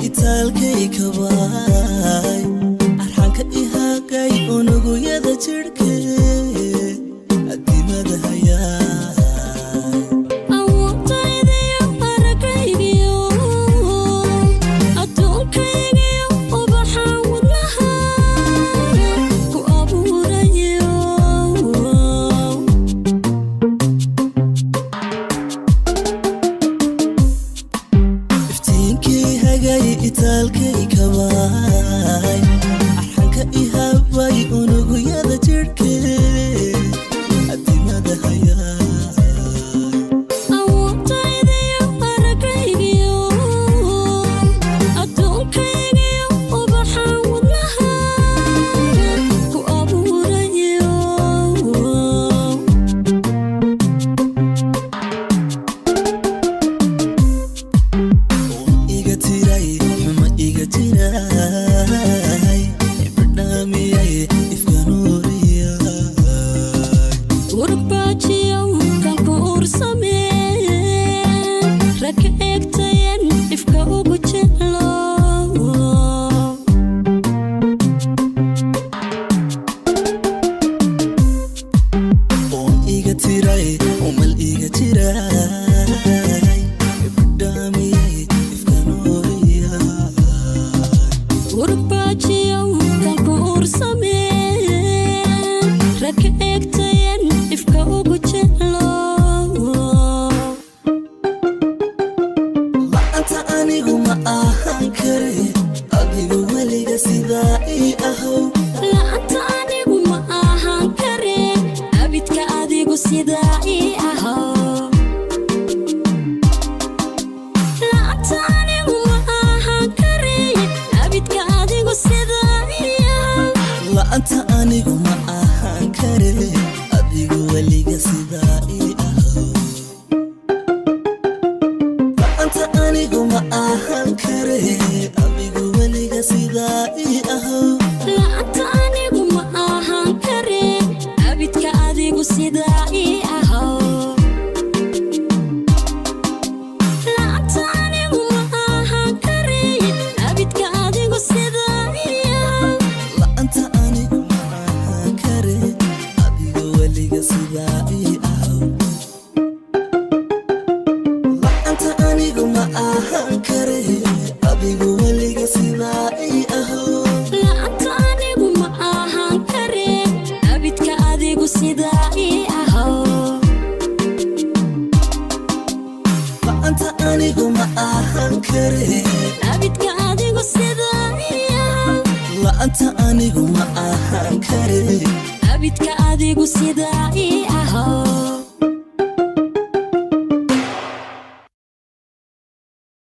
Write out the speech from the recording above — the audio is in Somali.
itaalkay kabaay arxanka ihaagay unugu yada jirkay adimada hayaa awoodaydii aragaygiyo adduunkaygiyo ubaxaan wadnaha ku abuurayo iftiinkii hagay itaalkay kabaay arxanka ihaagay unugu yada jirkay adimada hayaa awoodaydii aragaygiyo adduunkaygiyo ubaxaan wadnaha ku abuurayo iga tiray xuma iga tiray ibadhaamiyay ifkanuuriyay urbaajiyow kan ku ursameen ragka eegtayen ifka ugu jeclo oon iga tiray umal iga tiray ibadhaamiyay ifkanuuriyay urbaajiyow kan ku ursameen ragka eegtayen ifka ugu jeclo la'aanta anigu ma ahaan kare adigu weliga sidaa ii ahow la'aanta anigu ma ahaan kare abidka adigu sidaa ii ahow la'aanta anigu ma ahaan kare abidka adigu sidaa ii ahow la'aanta anigu ma ahaan kare adigu weliga sidaa ii ahow la'aanta anigu ma ahaan kare adigu weliga sidaa ii ahow la'aanta anigu ma ahaan kare abidka adigu sidaa ii ahow la'aanta anigu ma ahaan kare abidka adigu sidaa ii ahow la'aanta anigu ma ahaan kare adigu weliga sidaa ii ahow la'aanta anigu ma ahaan kare adigu weliga sidaa ii ahow la'aanta anigu ma ahaan kare abidka adigu sidaa ii ahow la'aanta anigu ma ahaan kare abidka adigu sidaa ii ahow la'aanta anigu ma ahaan kare abidka adigu sidaa ii ahow